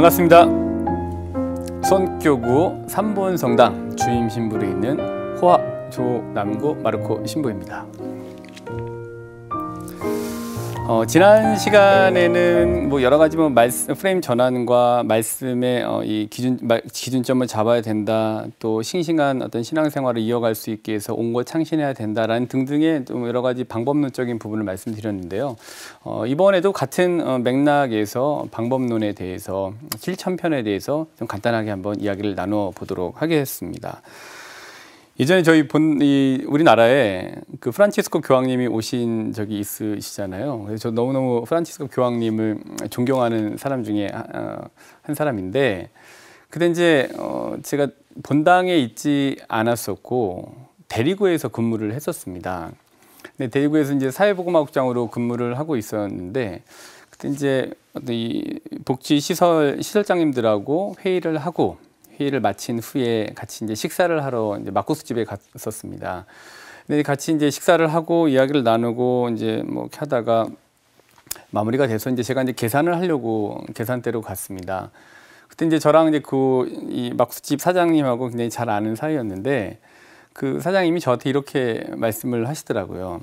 반갑습니다. 선교구 3본 성당 주임 신부로 있는 호화 조남구 마르코 신부입니다. 지난 시간에는 여러 가지 프레임 전환과 말씀의 이 기준점을 잡아야 된다, 또 싱싱한 어떤 신앙생활을 이어갈 수 있게 해서 온고 창신해야 된다라는 등등의 좀 여러 가지 방법론적인 부분을 말씀드렸는데요. 이번에도 같은 맥락에서 방법론에 대해서 실천편에 대해서 좀 간단하게 한번 이야기를 나눠 보도록 하겠습니다. 이전에 저희 우리나라에 그 프란치스코 교황님이 오신 적이 있으시잖아요. 그래서 저 너무너무 프란치스코 교황님을 존경하는 사람 중에 한 사람인데, 그때 이제 제가 본당에 있지 않았었고 대리구에서 근무를 했었습니다. 근데 대리구에서 이제 사회보건학국장으로 근무를 하고 있었는데, 그때 이제 이 복지 시설장님들하고 회의를 마친 후에 같이 이제 식사를 하러 이제 막국수 집에 갔었습니다. 근데 같이 이제 식사를 하고 이야기를 나누고 이제 이렇게 하다가 마무리가 돼서 이제 제가 이제 계산을 하려고 계산대로 갔습니다. 그때 이제 저랑 이제 이 막국수집 사장님하고 굉장히 잘 아는 사이였는데, 그 사장님이 저한테 이렇게 말씀을 하시더라고요.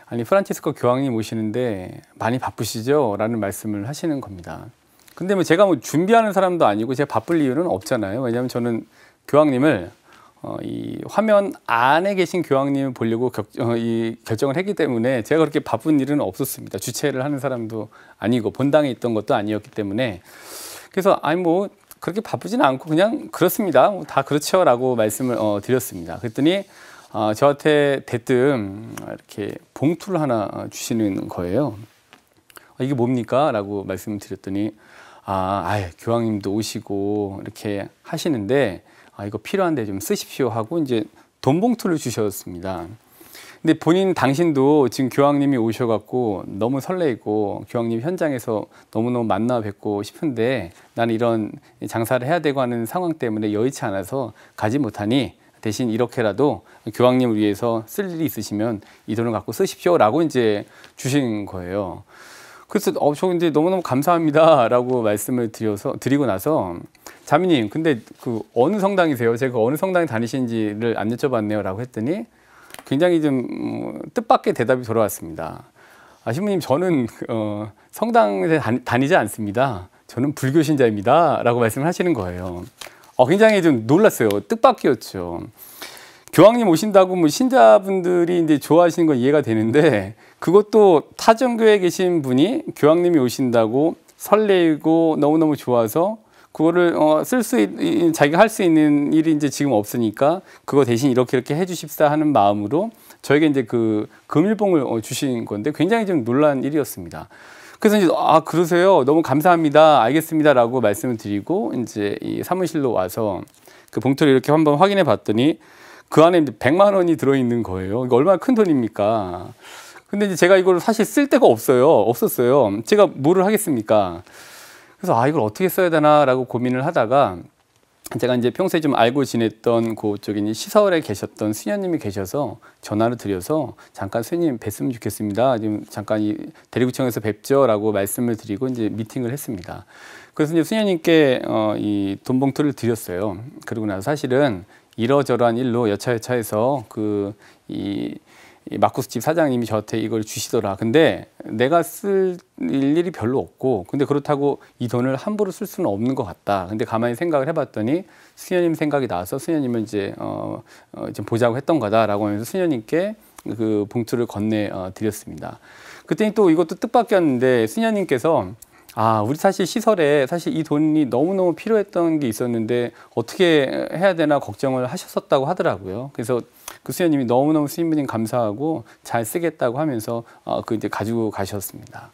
아니, 프란치스코 교황님 오시는데 많이 바쁘시죠? 라는 말씀을 하시는 겁니다. 근데 제가 준비하는 사람도 아니고 제가 바쁠 이유는 없잖아요. 왜냐하면 저는 교황님을 이 화면 안에 계신 교황님을 보려고 결정을 했기 때문에 제가 그렇게 바쁜 일은 없었습니다. 주최를 하는 사람도 아니고 본당에 있던 것도 아니었기 때문에. 그래서 그렇게 바쁘지는 않고 그냥 그렇습니다. 다 그렇죠 라고 말씀을 드렸습니다. 그랬더니 저한테 대뜸 이렇게 봉투를 하나 주시는 거예요. 이게 뭡니까? 라고 말씀을 드렸더니 교황님도 오시고 이렇게 하시는데 이거 필요한데 좀 쓰십시오 하고 이제 돈 봉투를 주셨습니다. 근데 당신도 지금 교황님이 오셔갖고 너무 설레이고 교황님 현장에서 너무너무 만나 뵙고 싶은데 나는 이런 장사를 해야 되고 하는 상황 때문에 여의치 않아서 가지 못하니 대신 이렇게라도 교황님을 위해서 쓸 일이 있으시면 이 돈을 갖고 쓰십시오 라고 이제 주신 거예요. 그래서 저 이제 너무너무 감사합니다 라고 말씀을 드리고 나서, 자매님 근데 어느 성당이세요? 제가 어느 성당에 다니시는지를 안 여쭤봤네요 라고 했더니 굉장히 좀 뜻밖의 대답이 돌아왔습니다. 신부님, 저는 성당에 다니지 않습니다. 저는 불교 신자입니다 라고 말씀을 하시는 거예요. 굉장히 좀 놀랐어요. 뜻밖이었죠. 교황님 오신다고 신자분들이 이제 좋아하시는 건 이해가 되는데, 그것도 타종교에 계신 분이 교황님이 오신다고 설레이고 너무너무 좋아서 그거를 자기가 할 수 있는 일이 이제 지금 없으니까 그거 대신 이렇게 해주십사 하는 마음으로 저에게 이제 그 금일봉을 주신 건데 굉장히 좀 놀란 일이었습니다. 그래서 이제 그러세요? 너무 감사합니다. 알겠습니다라고 말씀을 드리고 이제 이 사무실로 와서 그 봉투를 이렇게 한번 확인해 봤더니 그 안에 이제 100만 원이 들어있는 거예요. 이거 얼마나 큰 돈입니까? 근데 이제 제가 이걸 사실 쓸 데가 없었어요. 제가 뭐를 하겠습니까? 그래서 이걸 어떻게 써야 되나라고 고민을 하다가 제가 이제 평소에 좀 알고 지냈던 그쪽에 시설에 계셨던 수녀님이 계셔서 전화를 드려서 잠깐 수녀님 뵀으면 좋겠습니다. 지금 잠깐 이 대리구청에서 뵙죠라고 말씀을 드리고 이제 미팅을 했습니다. 그래서 이제 수녀님께 이 돈 봉투를 드렸어요. 그리고 나서 사실은 이러저러한 일로 여차여차해서 이 막국수집 사장님이 저한테 이걸 주시더라. 근데 내가 쓸 일이 별로 없고, 근데 그렇다고 이 돈을 함부로 쓸 수는 없는 것 같다. 근데 가만히 생각을 해봤더니 수녀님 생각이 나서 수녀님을 이제 좀 보자고 했던 거다라고 하면서 수녀님께 그 봉투를 건네 드렸습니다. 그때는 또 이것도 뜻밖이었는데 수녀님께서 우리 사실 시설에 사실 이 돈이 너무너무 필요했던 게 있었는데 어떻게 해야 되나 걱정을 하셨었다고 하더라고요. 그래서 그 수녀님이 너무너무 스님부님 감사하고 잘 쓰겠다고 하면서 이제 가지고 가셨습니다.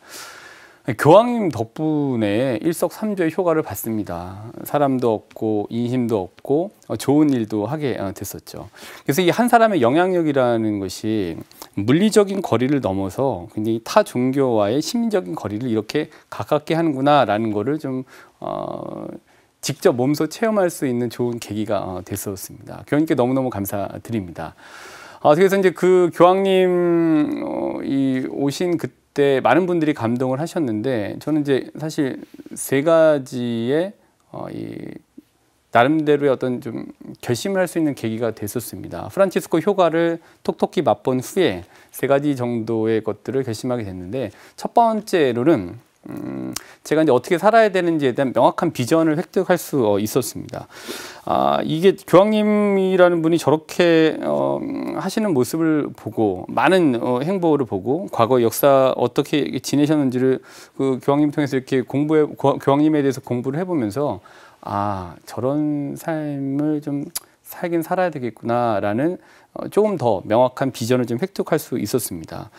교황님 덕분에 일석삼조의 효과를 봤습니다. 사람도 얻고 인심도 얻고 좋은 일도 하게 됐었죠. 그래서 이 한 사람의 영향력이라는 것이 물리적인 거리를 넘어서 굉장히 타 종교와의 심리적인 거리를 이렇게 가깝게 하는구나라는 거를 좀 직접 몸소 체험할 수 있는 좋은 계기가 됐었습니다. 교황님께 너무너무 감사드립니다. 그래서 이제 그 교황님 오신 때 많은 분들이 감동을 하셨는데 저는 이제 사실 세 가지의 이 나름대로의 어떤 좀 결심을 할 수 있는 계기가 됐었습니다. 프란치스코 효과를 톡톡히 맛본 후에 세 가지 정도의 것들을 결심하게 됐는데 첫 번째로는 제가 이제 어떻게 살아야 되는지에 대한 명확한 비전을 획득할 수 있었습니다. 이게 교황님이라는 분이 저렇게 하시는 모습을 보고 많은 행보를 보고 과거 역사 어떻게 지내셨는지를 그 교황님 통해서 이렇게 교황님에 대해서 공부를 해보면서 저런 삶을 좀 살긴 살아야 되겠구나라는 조금 더 명확한 비전을 좀 획득할 수 있었습니다.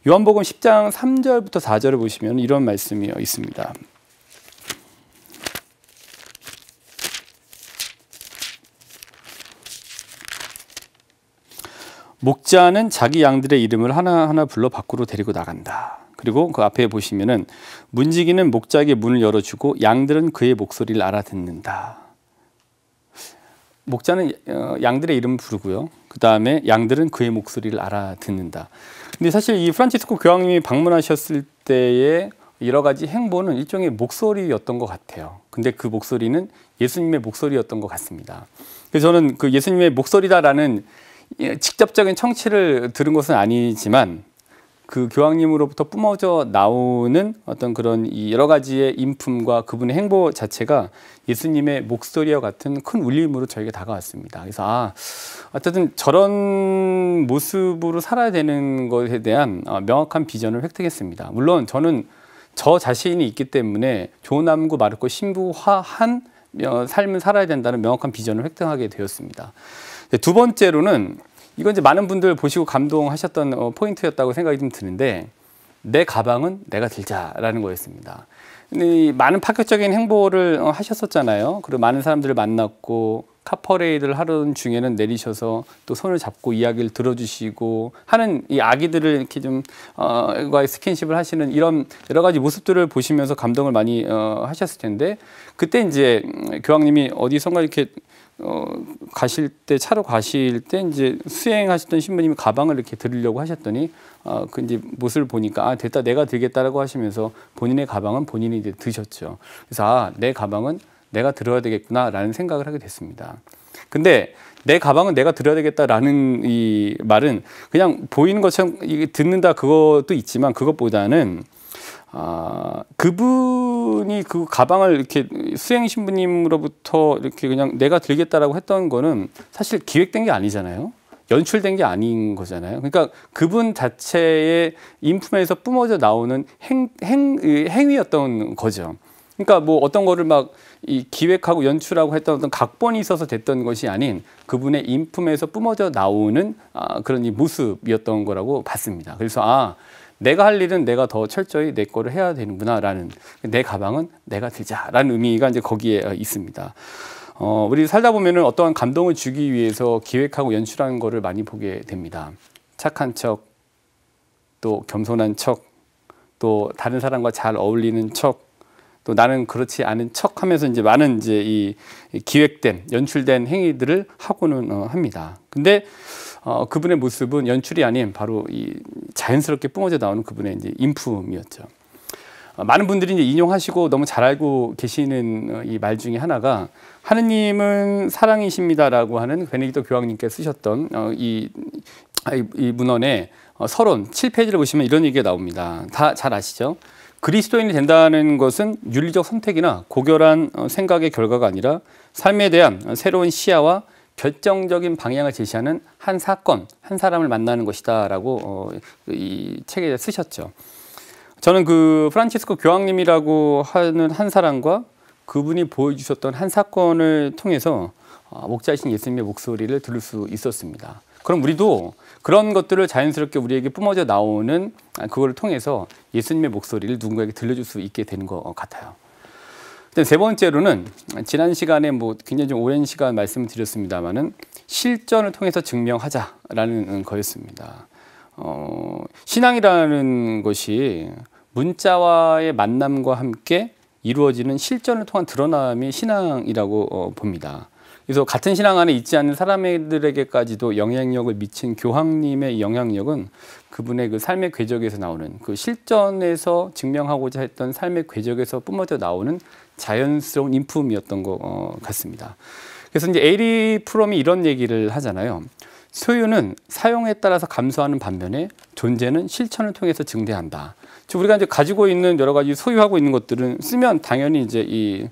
요한복음 10장 3절부터 4절을 보시면 이런 말씀이 있습니다. 목자는 자기 양들의 이름을 하나하나 불러 밖으로 데리고 나간다. 그리고 그 앞에 보시면은 문지기는 목자에게 문을 열어주고 양들은 그의 목소리를 알아듣는다. 목자는 양들의 이름을 부르고요. 그 다음에 양들은 그의 목소리를 알아듣는다. 근데 사실 이 프란치스코 교황님이 방문하셨을 때의 여러 가지 행보는 일종의 목소리였던 것 같아요. 근데 그 목소리는 예수님의 목소리였던 것 같습니다. 그래서 저는 그 예수님의 목소리다라는 직접적인 청취를 들은 것은 아니지만 그 교황님으로부터 뿜어져 나오는 어떤 그런 이 여러 가지의 인품과 그분의 행보 자체가 예수님의 목소리와 같은 큰 울림으로 저에게 다가왔습니다. 그래서 어쨌든 저런 모습으로 살아야 되는 것에 대한 명확한 비전을 획득했습니다. 물론 저는 저 자신이 있기 때문에 조남구 마르코 신부화한 삶을 살아야 된다는 명확한 비전을 획득하게 되었습니다. 두 번째로는 이건 이제 많은 분들 보시고 감동하셨던 포인트였다고 생각이 좀 드는데 내 가방은 내가 들자라는 거였습니다. 근데 많은 파격적인 행보를 하셨었잖아요. 그리고 많은 사람들을 만났고 카퍼레이드를 하던 중에는 내리셔서 또 손을 잡고 이야기를 들어주시고 하는 이 아기들을 이렇게 좀 과의 스킨십을 하시는 이런 여러 가지 모습들을 보시면서 감동을 많이 하셨을 텐데 그때 이제 교황님이 어디선가 이렇게 가실 때 차로 가실 때 이제 수행하셨던 신부님이 가방을 이렇게 들으려고 하셨더니 그 이제 모습을 보니까 됐다 내가 들겠다라고 하시면서 본인의 가방은 본인이 이제 드셨죠. 그래서 내 가방은 내가 들어야 되겠구나라는 생각을 하게 됐습니다. 근데 내 가방은 내가 들어야 되겠다라는 이 말은 그냥 보이는 것처럼 이게 듣는다 그것도 있지만 그것보다는 그분이 그 가방을 이렇게 수행 신부님으로부터 이렇게 그냥 내가 들겠다라고 했던 거는 사실 기획된 게 아니잖아요. 연출된 게 아닌 거잖아요. 그러니까 그분 자체의 인품에서 뿜어져 나오는 행위였던 거죠. 그러니까 뭐 어떤 거를 막 이 기획하고 연출하고 했던 어떤 각본이 있어서 됐던 것이 아닌 그분의 인품에서 뿜어져 나오는 그런 이 모습이었던 거라고 봤습니다. 그래서 내가 할 일은 내가 더 철저히 내 거를 해야 되는구나라는 내 가방은 내가 들자라는 의미가 이제 거기에 있습니다. 우리 살다 보면은 어떠한 감동을 주기 위해서 기획하고 연출하는 거를 많이 보게 됩니다. 착한 척, 또 겸손한 척, 또 다른 사람과 잘 어울리는 척, 또 나는 그렇지 않은 척하면서 이제 많은 이제 이 기획된 연출된 행위들을 하고는 합니다. 근데 그분의 모습은 연출이 아닌 바로 이 자연스럽게 뿜어져 나오는 그분의 이제 인품이었죠. 많은 분들이 이제 인용하시고 너무 잘 알고 계시는 이 말 중에 하나가 하느님은 사랑이십니다라고 하는 베네딕토 교황님께서 쓰셨던 이 문헌의 서론 7페이지를 보시면 이런 얘기가 나옵니다. 다 잘 아시죠? 그리스도인이 된다는 것은 윤리적 선택이나 고결한 생각의 결과가 아니라 삶에 대한 새로운 시야와 결정적인 방향을 제시하는 한 사건, 한 사람을 만나는 것이다라고 이 책에 쓰셨죠. 저는 그 프란치스코 교황님이라고 하는 한 사람과 그분이 보여주셨던 한 사건을 통해서 목자이신 예수님의 목소리를 들을 수 있었습니다. 그럼 우리도 그런 것들을 자연스럽게 우리에게 뿜어져 나오는 그걸 통해서 예수님의 목소리를 누군가에게 들려줄 수 있게 되는 것 같아요. 세 번째로는 지난 시간에 뭐 굉장히 좀 오랜 시간 말씀을 드렸습니다만은 실전을 통해서 증명하자라는 거였습니다. 신앙이라는 것이 문자와의 만남과 함께 이루어지는 실전을 통한 드러남이 신앙이라고 봅니다. 그래서 같은 신앙 안에 있지 않는 사람들에게까지도 영향력을 미친 교황님의 영향력은 그분의 그 삶의 궤적에서 나오는 그 실전에서 증명하고자 했던 삶의 궤적에서 뿜어져 나오는 자연스러운 인품이었던 것 같습니다. 그래서 이제 에리 프롬이 이런 얘기를 하잖아요. 소유는 사용에 따라서 감소하는 반면에 존재는 실천을 통해서 증대한다. 즉 우리가 이제 가지고 있는 여러 가지 소유하고 있는 것들은 쓰면 당연히 이제 이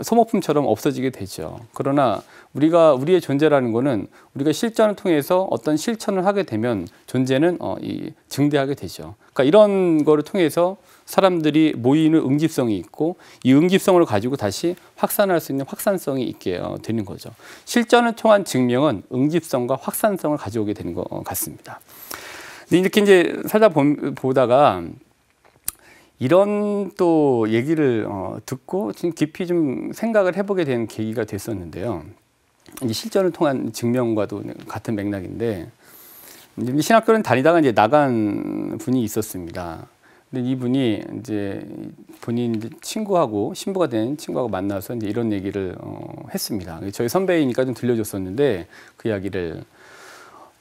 소모품처럼 없어지게 되죠. 그러나 우리의 존재라는 거는 우리가 실전을 통해서 어떤 실천을 하게 되면 존재는 증대하게 되죠. 그러니까 이런 거를 통해서 사람들이 모이는 응집성이 있고 이 응집성을 가지고 다시 확산할 수 있는 확산성이 있게 되는 거죠. 실전을 통한 증명은 응집성과 확산성을 가져오게 되는 것 같습니다. 근데 이렇게 이제 살다 보다가 이런 또 얘기를 듣고 좀 깊이 좀 생각을 해보게 된 계기가 됐었는데요. 이제 실전을 통한 증명과도 같은 맥락인데, 이제 신학교를 다니다가 이제 나간 분이 있었습니다. 근데 이분이 이제 본인 친구하고 신부가 된 친구하고 만나서 이제 이런 얘기를 했습니다. 저희 선배이니까 좀 들려줬었는데 그 이야기를,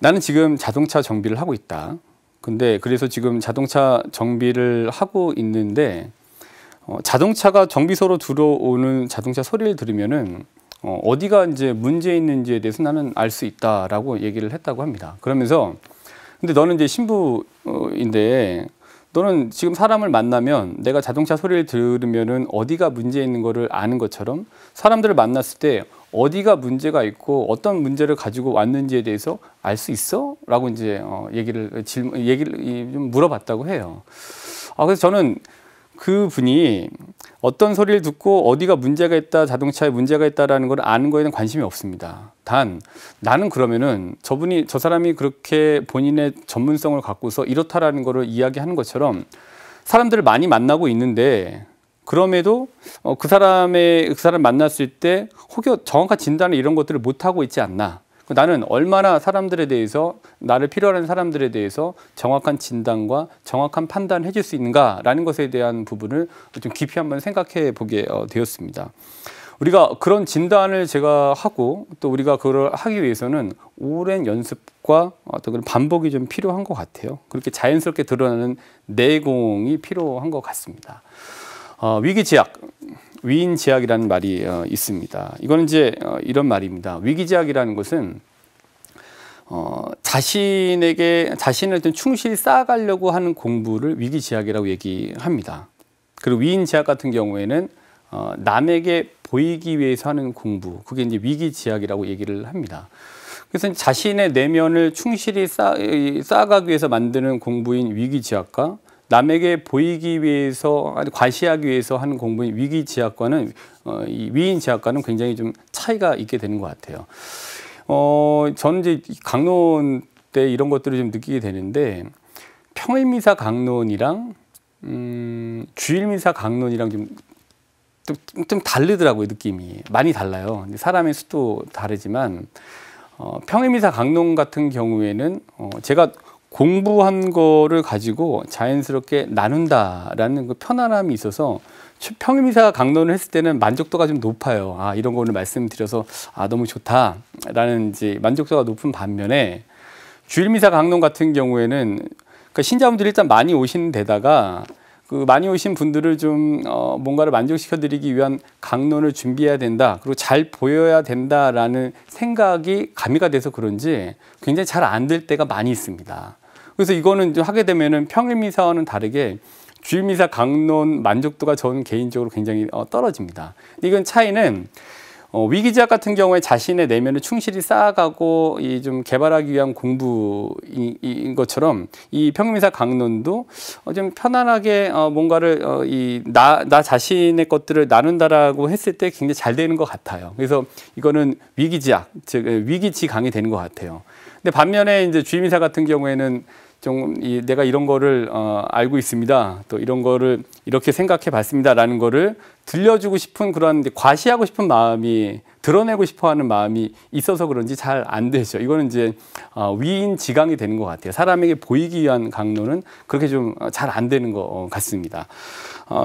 나는 지금 자동차 정비를 하고 있다. 근데 그래서 지금 자동차 정비를 하고 있는데 자동차가 정비소로 들어오는 자동차 소리를 들으면은 어디가 이제 문제 있는지에 대해서 나는 알 수 있다라고 얘기를 했다고 합니다. 그러면서 근데 너는 이제 신부인데 너는 지금 사람을 만나면 내가 자동차 소리를 들으면은 어디가 문제 있는 거를 아는 것처럼 사람들을 만났을 때 어디가 문제가 있고 어떤 문제를 가지고 왔는지에 대해서 알 수 있어? 라고 이제 얘기를 좀 물어봤다고 해요. 그래서 저는 그 분이 어떤 소리를 듣고 어디가 문제가 있다, 자동차에 문제가 있다라는 걸 아는 거에는 관심이 없습니다. 단 나는 그러면은 저 사람이 그렇게 본인의 전문성을 갖고서 이렇다라는 거를 이야기하는 것처럼 사람들을 많이 만나고 있는데 그럼에도 그 사람 만났을 때 혹여 정확한 진단을 이런 것들을 못 하고 있지 않나. 나는 얼마나 사람들에 대해서 나를 필요로 하는 사람들에 대해서 정확한 진단과 정확한 판단을 해줄 수 있는가라는 것에 대한 부분을 좀 깊이 한번 생각해 보게 되었습니다. 우리가 그런 진단을 제가 하고 또 우리가 그걸 하기 위해서는 오랜 연습과 어떤 그런 반복이 좀 필요한 것 같아요. 그렇게 자연스럽게 드러나는 내공이 필요한 것 같습니다. 위기지약, 위인지약이라는 말이 있습니다. 이거는 이제 이런 말입니다. 위기지약이라는 것은 자신을 좀 충실히 쌓아가려고 하는 공부를 위기지약이라고 얘기합니다. 그리고 위인지약 같은 경우에는 남에게 보이기 위해서 하는 공부, 그게 이제 위기지약이라고 얘기를 합니다. 그래서 자신의 내면을 충실히 쌓아가기 위해서 만드는 공부인 위기지약과 남에게 보이기 위해서, 과시하기 위해서 하는 공부인 위기지약과는 이 위인지약과는 굉장히 좀 차이가 있게 되는 것 같아요. 저는 이제 강론 때 이런 것들을 좀 느끼게 되는데 평일미사 강론이랑 주일미사 강론이랑 좀 다르더라고요. 느낌이 많이 달라요. 사람의 수도 다르지만 평일미사 강론 같은 경우에는 제가 공부한 거를 가지고 자연스럽게 나눈다라는 그 편안함이 있어서 평일미사 강론을 했을 때는 만족도가 좀 높아요. 이런 거를 말씀드려서 너무 좋다라는 이제 만족도가 높은 반면에 주일미사 강론 같은 경우에는 그러니까 신자분들이 일단 많이 오시는 데다가 그 많이 오신 분들을 좀 뭔가를 만족시켜 드리기 위한 강론을 준비해야 된다. 그리고 잘 보여야 된다라는 생각이 가미가 돼서 그런지 굉장히 잘 안 될 때가 많이 있습니다. 그래서 이거는 좀 하게 되면은 평일미사와는 다르게 주일미사 강론 만족도가 저는 개인적으로 굉장히 떨어집니다. 이건 차이는 위기지약 같은 경우에 자신의 내면을 충실히 쌓아가고 좀 개발하기 위한 공부인 것처럼 이 평일미사 강론도 좀 편안하게 뭔가를 나 자신의 것들을 나눈다라고 했을 때 굉장히 잘 되는 것 같아요. 그래서 이거는 위기지약, 즉 위기지강이 되는 것 같아요. 근데 반면에 이제 주일미사 같은 경우에는 좀 내가 이런 거를 알고 있습니다. 또 이런 거를 이렇게 생각해 봤습니다라는 거를 들려주고 싶은 그런 과시하고 싶은 마음이 드러내고 싶어 하는 마음이 있어서 그런지 잘 안 되죠. 이거는 이제 위인지강이 되는 것 같아요. 사람에게 보이기 위한 강론은 그렇게 좀 잘 안 되는 것 같습니다.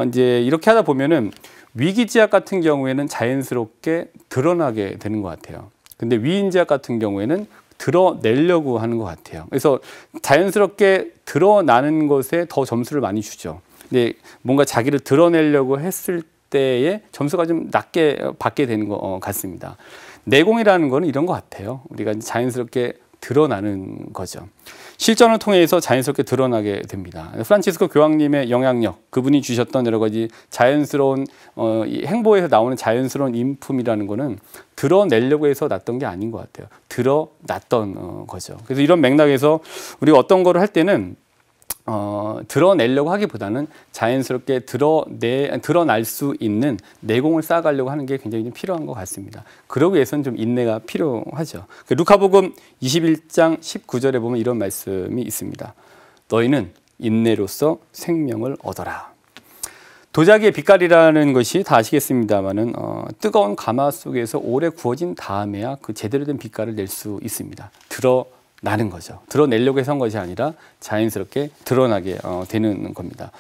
이제 이렇게 하다 보면은 위기지역 같은 경우에는 자연스럽게 드러나게 되는 것 같아요. 근데 위인지역 같은 경우에는 드러내려고 하는 것 같아요. 그래서 자연스럽게 드러나는 것에 더 점수를 많이 주죠. 근데 뭔가 자기를 드러내려고 했을 때에 점수가 좀 낮게 받게 되는 것 같습니다. 내공이라는 거는 이런 것 같아요. 우리가 자연스럽게 드러나는 거죠. 실전을 통해서 자연스럽게 드러나게 됩니다. 프란치스코 교황님의 영향력, 그분이 주셨던 여러 가지 자연스러운 이 행보에서 나오는 자연스러운 인품이라는 거는 드러내려고 해서 났던 게 아닌 것 같아요. 드러났던 거죠. 그래서 이런 맥락에서 우리가 어떤 거를 할 때는 드러내려고 하기보다는 자연스럽게 드러날 수 있는 내공을 쌓아가려고 하는 게 굉장히 좀 필요한 것 같습니다. 그러기 위해서는 좀 인내가 필요하죠. 루카복음 21장 19절에 보면 이런 말씀이 있습니다. 너희는 인내로서 생명을 얻어라. 도자기의 빛깔이라는 것이 다 아시겠습니다만은 뜨거운 가마 속에서 오래 구워진 다음에야 그 제대로 된 빛깔을 낼 수 있습니다. 드러나는 거죠. 드러내려고 해서 한 것이 아니라 자연스럽게 드러나게 되는 겁니다.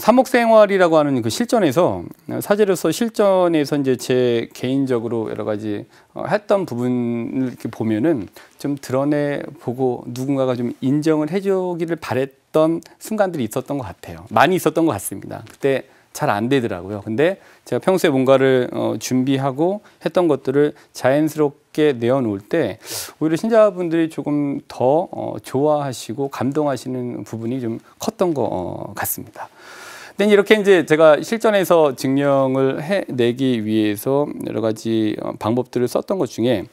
사목생활이라고 하는 그 실전에서 사제로서 실전에서 이제 제 개인적으로 여러 가지 했던 부분을 이렇게 보면은 좀 드러내 보고 누군가가 좀 인정을 해주기를 바랬던 순간들이 있었던 것 같아요. 많이 있었던 것 같습니다. 그때 잘 안 되더라고요. 근데 제가 평소에 뭔가를 준비하고 했던 것들을 자연스럽게 내어놓을 때 오히려 신자분들이 조금 더 좋아하시고 감동하시는 부분이 좀 컸던 것 같습니다. 근데 이렇게 이제 제가 실전에서 증명을 해내기 위해서 여러 가지 방법들을 썼던 것 중에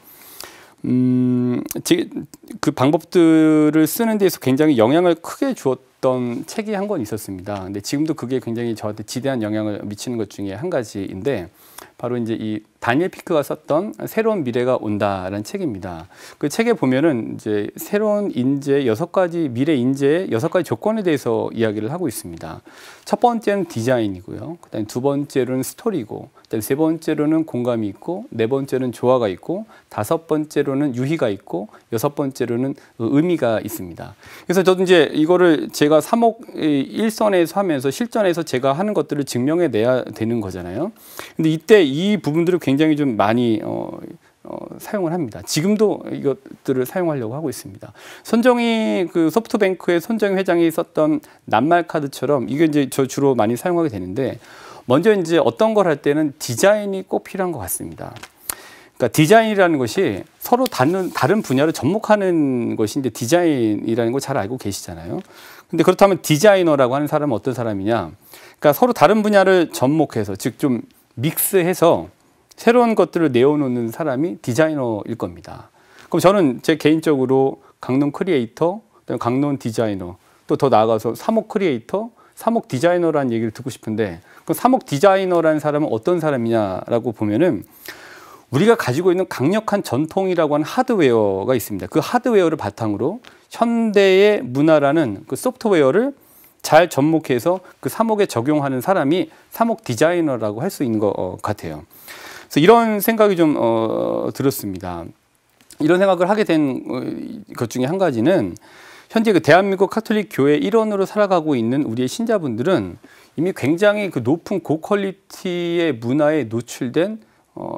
그 방법들을 쓰는 데서 굉장히 영향을 크게 주었던 책이 한 권 있었습니다. 근데 지금도 그게 굉장히 저한테 지대한 영향을 미치는 것 중에 한 가지인데 바로 이제 이 다니엘 피크가 썼던 새로운 미래가 온다라는 책입니다. 그 책에 보면은 이제 새로운 인재 6가지 미래 인재의 6가지 조건에 대해서 이야기를 하고 있습니다. 첫 번째는 디자인이고요. 그다음에 두 번째로는 스토리고, 그다음에 세 번째로는 공감이 있고, 네 번째로는 조화가 있고, 다섯 번째로는 유희가 있고, 여섯 번째로는 의미가 있습니다. 그래서 저도 이제 이거를 제가 3억 1선에서 하면서 실전에서 제가 하는 것들을 증명해 내야 되는 거잖아요. 근데 이때 이 부분들을 굉장히 좀 많이 사용을 합니다. 지금도 이것들을 사용하려고 하고 있습니다. 손정희 그 소프트뱅크의 손정희 회장이 썼던 낱말 카드처럼 이게 이제 저 주로 많이 사용하게 되는데 먼저 이제 어떤 걸 할 때는 디자인이 꼭 필요한 것 같습니다. 그러니까 디자인이라는 것이 서로 다른 분야를 접목하는 것인데 디자인이라는 걸 잘 알고 계시잖아요. 근데 그렇다면 디자이너라고 하는 사람은 어떤 사람이냐? 그러니까 서로 다른 분야를 접목해서 즉 좀 믹스해서 새로운 것들을 내어놓는 사람이 디자이너일 겁니다. 그럼 저는 제 개인적으로 강론 크리에이터, 강론 디자이너, 또 더 나아가서 사목 크리에이터, 사목 디자이너라는 얘기를 듣고 싶은데 그 사목 디자이너라는 사람은 어떤 사람이냐라고 보면은 우리가 가지고 있는 강력한 전통이라고 하는 하드웨어가 있습니다. 그 하드웨어를 바탕으로 현대의 문화라는 그 소프트웨어를 잘 접목해서 그 사목에 적용하는 사람이 사목 디자이너라고 할 수 있는 것 같아요. 그래서 이런 생각이 좀 들었습니다. 이런 생각을 하게 된 것 중에 한 가지는 현재 그 대한민국 카톨릭 교회 일원으로 살아가고 있는 우리의 신자분들은 이미 굉장히 그 높은 고퀄리티의 문화에 노출된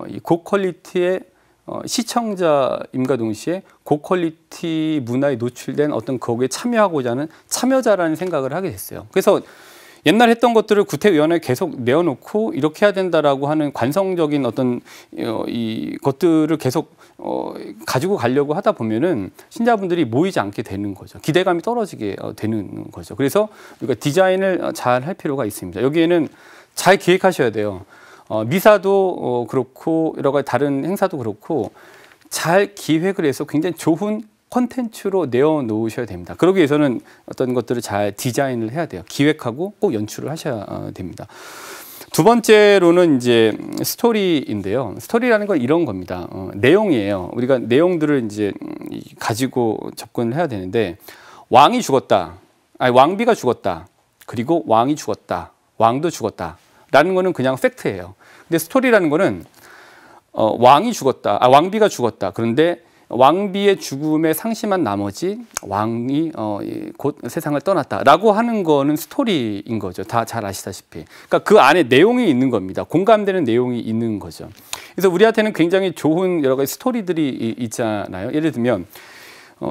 이 고퀄리티의 시청자임과 동시에 고퀄리티 문화에 노출된 어떤 거기에 참여하고자 하는 참여자라는 생각을 하게 됐어요. 그래서 옛날 했던 것들을 구태의원에 계속 내어놓고 이렇게 해야 된다라고 하는 관성적인 어떤 이 것들을 계속 가지고 가려고 하다 보면은 신자분들이 모이지 않게 되는 거죠. 기대감이 떨어지게 되는 거죠. 그래서 우리가 디자인을 잘 할 필요가 있습니다. 여기에는 잘 기획하셔야 돼요. 미사도 그렇고 여러 가지 다른 행사도 그렇고 잘 기획을 해서 굉장히 좋은 콘텐츠로 내어놓으셔야 됩니다. 그러기 위해서는 어떤 것들을 잘 디자인을 해야 돼요. 기획하고 꼭 연출을 하셔야 됩니다. 두 번째로는 이제 스토리인데요. 스토리라는 건 이런 겁니다. 내용이에요. 우리가 내용들을 이제 가지고 접근을 해야 되는데 왕이 죽었다. 아니 왕비가 죽었다. 그리고 왕이 죽었다. 왕도 죽었다. 라는 거는 그냥 팩트예요. 근데 스토리라는 거는 왕이 죽었다. 왕비가 죽었다. 그런데 왕비의 죽음에 상심한 나머지 왕이 곧 세상을 떠났다라고 하는 거는 스토리인 거죠. 다 잘 아시다시피. 그러니까 그 안에 내용이 있는 겁니다. 공감되는 내용이 있는 거죠. 그래서 우리한테는 굉장히 좋은 여러 가지 스토리들이 있잖아요. 예를 들면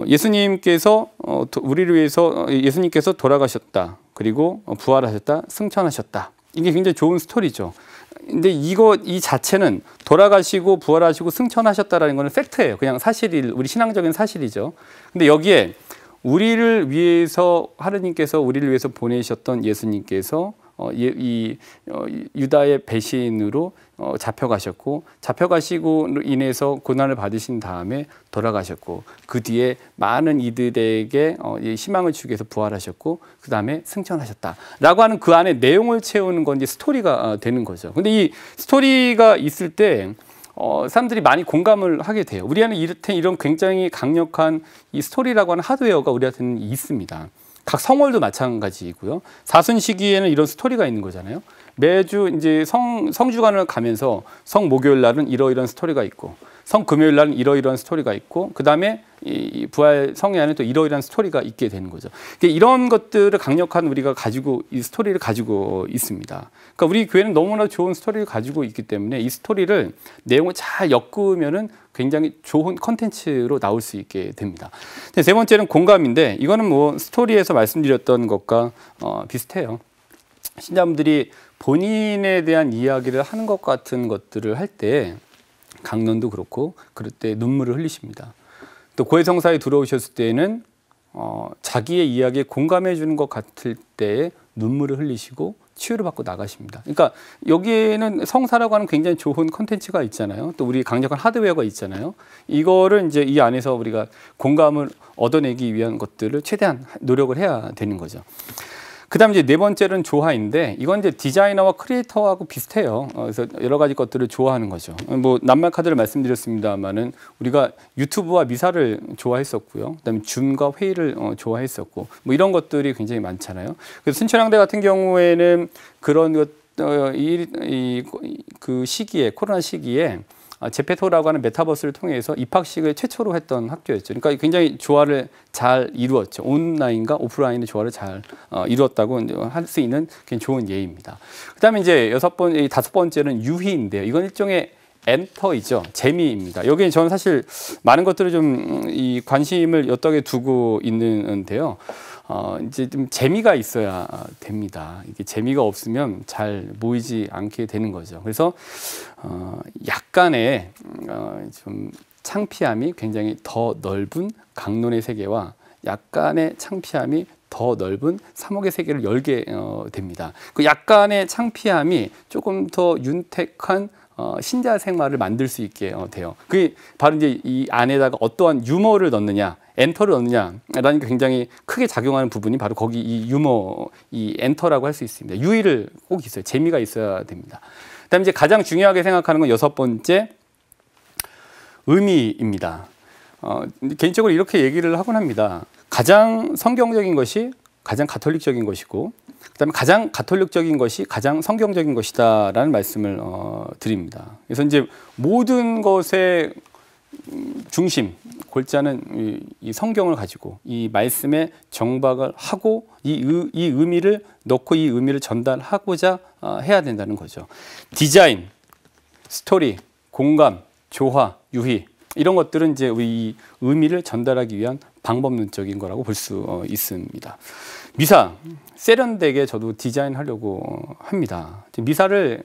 예수님께서 우리를 위해서 예수님께서 돌아가셨다. 그리고 부활하셨다. 승천하셨다. 이게 굉장히 좋은 스토리죠. 근데 이 자체는 돌아가시고 부활하시고 승천하셨다라는 거는 팩트예요. 그냥 우리 신앙적인 사실이죠. 근데 여기에 우리를 위해서 하느님께서 우리를 위해서 보내셨던 예수님께서 유다의 배신으로 잡혀가시고 인해서 고난을 받으신 다음에 돌아가셨고 그 뒤에 많은 이들에게 희망을 주기 위해서 부활하셨고 그 다음에 승천하셨다라고 하는 그 안에 내용을 채우는 건 이제 스토리가 되는 거죠. 근데 이 스토리가 있을 때 사람들이 많이 공감을 하게 돼요. 우리한테는 이런 굉장히 강력한 이 스토리라고 하는 하드웨어가 우리한테는 있습니다. 각 성월도 마찬가지이고요. 사순 시기에는 이런 스토리가 있는 거잖아요. 매주 이제 성주간을 가면서 성목요일 날은 이러이러한 스토리가 있고 성금요일 날은 이러이러한 스토리가 있고 그 다음에 이 부활 성회 안에 또 이러이러한 스토리가 있게 되는 거죠. 그러니까 이런 것들을 강력한 우리가 가지고 이 스토리를 가지고 있습니다. 그러니까 우리 교회는 너무나 좋은 스토리를 가지고 있기 때문에 이 스토리를 내용을 잘 엮으면은 굉장히 좋은 컨텐츠로 나올 수 있게 됩니다. 세 번째는 공감인데 이거는 뭐 스토리에서 말씀드렸던 것과 비슷해요. 신자분들이 본인에 대한 이야기를 하는 것 같은 것들을 할 때 강론도 그렇고 그럴 때 눈물을 흘리십니다. 또 고해성사에 들어오셨을 때에는 자기의 이야기에 공감해 주는 것 같을 때에 눈물을 흘리시고 치유를 받고 나가십니다. 그러니까 여기에는 성사라고 하는 굉장히 좋은 컨텐츠가 있잖아요. 또 우리 강력한 하드웨어가 있잖아요. 이거를 이제 이 안에서 우리가 공감을 얻어내기 위한 것들을 최대한 노력을 해야 되는 거죠. 그다음 이제 네 번째는 조화인데 이건 이제 디자이너와 크리에이터하고 비슷해요. 그래서 여러 가지 것들을 좋아하는 거죠. 뭐 낱말 카드를 말씀드렸습니다만은 우리가 유튜브와 미사를 좋아했었고요. 그다음에 줌과 회의를 좋아했었고 뭐 이런 것들이 굉장히 많잖아요. 그래서 순천향대 같은 경우에는 그런 그 시기에 코로나 시기에 제페토라고 하는 메타버스를 통해서 입학식을 최초로 했던 학교였죠. 그러니까 굉장히 조화를 잘 이루었죠. 온라인과 오프라인의 조화를 잘 이루었다고 할 수 있는 굉장히 좋은 예입니다. 그다음에 이제 다섯 번째는 유희인데요. 이건 일종의 엔터이죠. 재미입니다. 여기에 저는 사실 많은 것들을 좀 이 관심을 옅게 두고 있는데요. 이제 좀 재미가 있어야 됩니다. 이게 재미가 없으면 잘 모이지 않게 되는 거죠. 그래서 약간의 좀 창피함이 굉장히 더 넓은 강론의 세계와 약간의 창피함이 더 넓은 사목의 세계를 열게 됩니다. 그 약간의 창피함이 조금 더 윤택한 신자 생활을 만들 수 있게 돼요. 그게 바로 이제 이 안에다가 어떠한 유머를 넣느냐, 엔터를 넣느냐라는 게 굉장히 크게 작용하는 부분이 바로 거기 이 유머, 이 엔터라고 할 수 있습니다. 유의를 꼭 있어요. 재미가 있어야 됩니다. 그다음에 이제 가장 중요하게 생각하는 건 여섯 번째 의미입니다. 개인적으로 이렇게 얘기를 하곤 합니다. 가장 성경적인 것이 가장 가톨릭적인 것이고 그다음에 가장 가톨릭적인 것이 가장 성경적인 것이다라는 말씀을 드립니다. 그래서 이제 모든 것의 중심, 골자는 이 성경을 가지고 이 말씀에 정박을 하고 이 의미를 넣고 이 의미를 전달하고자 해야 된다는 거죠. 디자인, 스토리, 공감, 조화, 유희 이런 것들은 이제 이 의미를 전달하기 위한 방법론적인 거라고 볼 수 있습니다. 미사, 세련되게 저도 디자인하려고 합니다. 미사를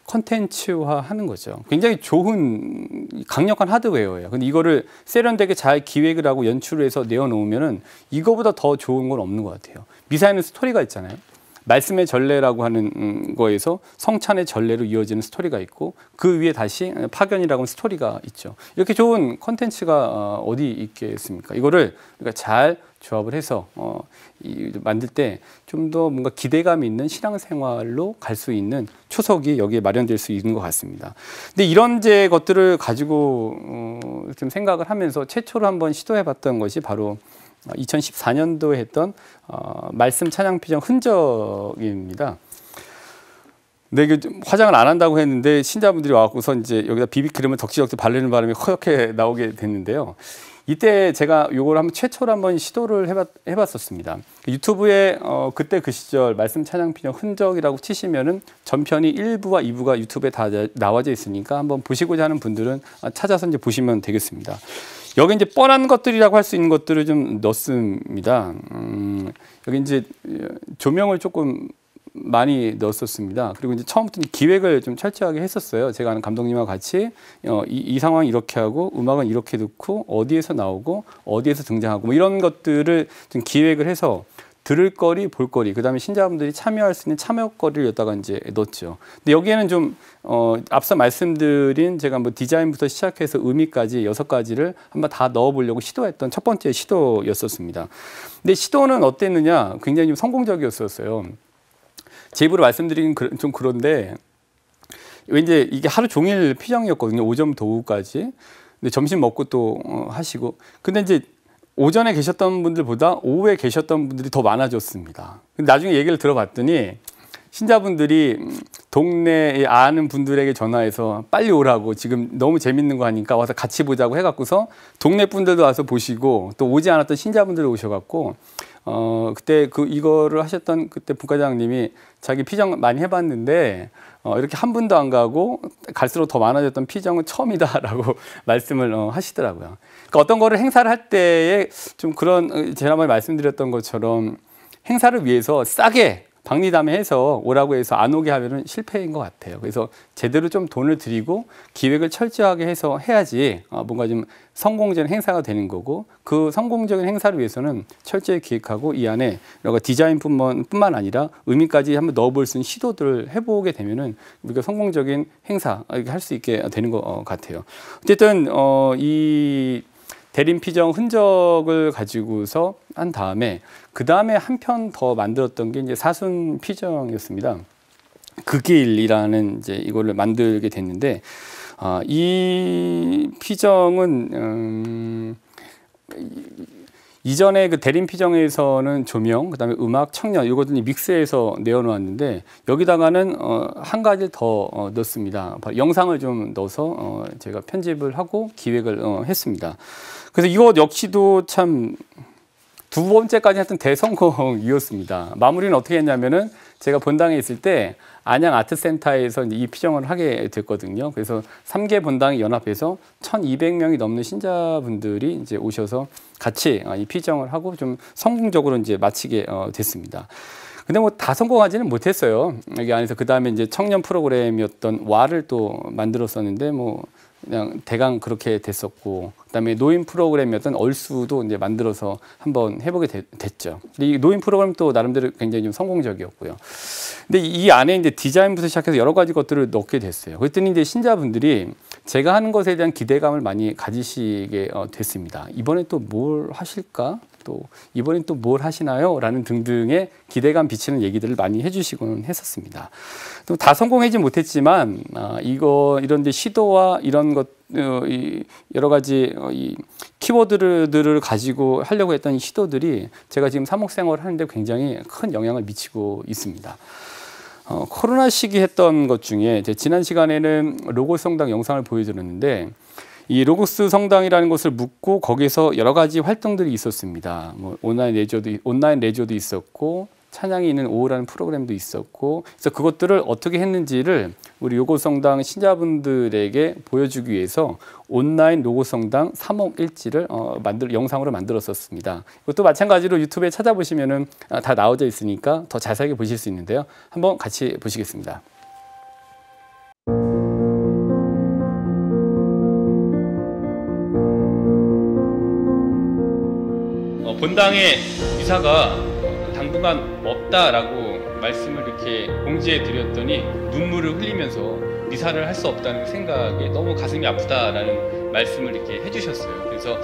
컨텐츠화하는 거죠. 굉장히 좋은 강력한 하드웨어예요. 근데 이거를 세련되게 잘 기획을 하고 연출을 해서 내어놓으면은 이거보다 더 좋은 건 없는 것 같아요. 미사에는 스토리가 있잖아요. 말씀의 전례라고 하는 거에서 성찬의 전례로 이어지는 스토리가 있고 그 위에 다시 파견이라고 하는 스토리가 있죠. 이렇게 좋은 컨텐츠가 어디 있겠습니까? 이거를 우리가 잘 조합을 해서 만들 때 좀 더 뭔가 기대감 있는 신앙생활로 갈 수 있는 초석이 여기에 마련될 수 있는 것 같습니다. 근데 이런 것들을 가지고 좀 생각을 하면서 최초로 한번 시도해봤던 것이 바로 2014년도에 했던 말씀 찬양 표정 흔적입니다. 근데 이게 좀 화장을 안 한다고 했는데 신자분들이 와갖고서 이제 여기다 비비크림을 덕지덕지 바르는 바람에 허옇게 나오게 됐는데요. 이때 제가 요걸 한번 최초로 한번 시도를 해봤었습니다. 유튜브에 그때 그 시절 말씀 찬양 피정 흔적이라고 치시면은 전편이 1부와 2부가 유튜브에 다 나와져 있으니까 한번 보시고자 하는 분들은 찾아서 이제 보시면 되겠습니다. 여기 이제 뻔한 것들이라고 할 수 있는 것들을 좀 넣습니다. 여기 이제 조명을 조금 많이 넣었었습니다. 그리고 이제 처음부터 기획을 좀 철저하게 했었어요. 제가 아는 감독님과 같이 이 상황 이렇게 하고 음악은 이렇게 넣고 어디에서 나오고 어디에서 등장하고 뭐 이런 것들을 좀 기획을 해서 들을 거리, 볼 거리, 그다음에 신자분들이 참여할 수 있는 참여거리를 여기다가 이제 넣었죠. 근데 여기에는 좀 앞서 말씀드린 제가 뭐 디자인부터 시작해서 의미까지 6가지를 한번 다 넣어보려고 시도했던 첫 번째 시도였었습니다. 근데 시도는 어땠느냐? 굉장히 좀 성공적이었었어요. 제 입으로 말씀드리긴 좀 그런데 왠지 이게 하루 종일 피정이었거든요. 오전부터 오후까지. 근데 점심 먹고 또 하시고. 근데 이제 오전에 계셨던 분들보다 오후에 계셨던 분들이 더 많아졌습니다. 근데 나중에 얘기를 들어봤더니 신자분들이 동네에 아는 분들에게 전화해서 빨리 오라고 지금 너무 재밌는 거 하니까 와서 같이 보자고 해갖고서 동네 분들도 와서 보시고 또 오지 않았던 신자분들 오셔갖고 그때 이거를 하셨던 그때 부과장님이 자기 피정 많이 해봤는데 이렇게 한 분도 안 가고 갈수록 더 많아졌던 피정은 처음이다라고 말씀을 하시더라고요. 그러니까 어떤 거를 행사를 할 때에 좀 그런 지난번에 말씀드렸던 것처럼 행사를 위해서 싸게 박리담회해서 오라고 해서 안 오게 하면은 실패인 것 같아요. 그래서 제대로 좀 돈을 들이고 기획을 철저하게 해서 해야지 뭔가 좀 성공적인 행사가 되는 거고 그 성공적인 행사를 위해서는 철저히 기획하고 이 안에 여러 디자인뿐만 아니라 의미까지 한번 넣어볼 수 있는 시도들을 해보게 되면은 우리가 성공적인 행사 이렇게 할 수 있게 되는 것 같아요. 어쨌든 이 대림 피정 흔적을 가지고서 한 다음에 그 다음에 한 편 더 만들었던 게 이제 사순 피정이었습니다. 그 길이라는 이제 이거를 만들게 됐는데 이 피정은 이전에 그 대림 피정에서는 조명, 그다음에 음악, 청년 이것들이 믹스해서 내어놓았는데 여기다가는 한 가지 더 넣습니다. 영상을 좀 넣어서 제가 편집을 하고 기획을 했습니다. 그래서 이것 역시도 참 두 번째까지 했던 대성공이었습니다. 마무리는 어떻게 했냐면은 제가 본당에 있을 때 안양 아트센터에서 이 피정을 하게 됐거든요. 그래서 3개 본당이 연합해서 1,200명이 넘는 신자분들이 이제 오셔서 같이 이 피정을 하고 좀 성공적으로 이제 마치게 됐습니다. 근데 뭐 다 성공하지는 못했어요. 여기 안에서 그 다음에 이제 청년 프로그램이었던 와를 또 만들었었는데 뭐 그냥 대강 그렇게 됐었고, 그다음에 노인 프로그램이었던 얼수도 이제 만들어서 한번 해보게 됐죠. 근데 이 노인 프로그램 또 나름대로 굉장히 좀 성공적이었고요. 근데 이 안에 이제 디자인부터 시작해서 여러 가지 것들을 넣게 됐어요. 그랬더니 이제 신자분들이 제가 하는 것에 대한 기대감을 많이 가지시게 됐습니다. 이번에 또 뭘 하실까? 또 이번엔 또 뭘 하시나요? 라는 등등의 기대감 비치는 얘기들을 많이 해주시곤 했었습니다. 또 다 성공하지 못했지만 이런 시도와 이런 것 여러 가지 이 키워드들을 가지고 하려고 했던 시도들이 제가 지금 사목생활을 하는데 굉장히 큰 영향을 미치고 있습니다. 코로나 시기 했던 것 중에 지난 시간에는 로고스 성당 영상을 보여드렸는데 이 로고스 성당이라는 것을 묻고 거기서 여러 가지 활동들이 있었습니다. 뭐 온라인 레저도 있었고 찬양이 있는 오후라는 프로그램도 있었고, 그래서 그것들을 어떻게 했는지를 우리 로고스 성당 신자분들에게 보여주기 위해서 온라인 로고스 성당 3옥1지를 영상으로 만들었었습니다. 이것도 마찬가지로 유튜브에 찾아보시면은 다 나와져 있으니까 더 자세하게 보실 수 있는데요. 한번 같이 보시겠습니다. 본당의 이사가 당분간 없다라고 말씀을 이렇게 공지해 드렸더니 눈물을 흘리면서 이사를 할 수 없다는 생각에 너무 가슴이 아프다라는 말씀을 이렇게 해주셨어요. 그래서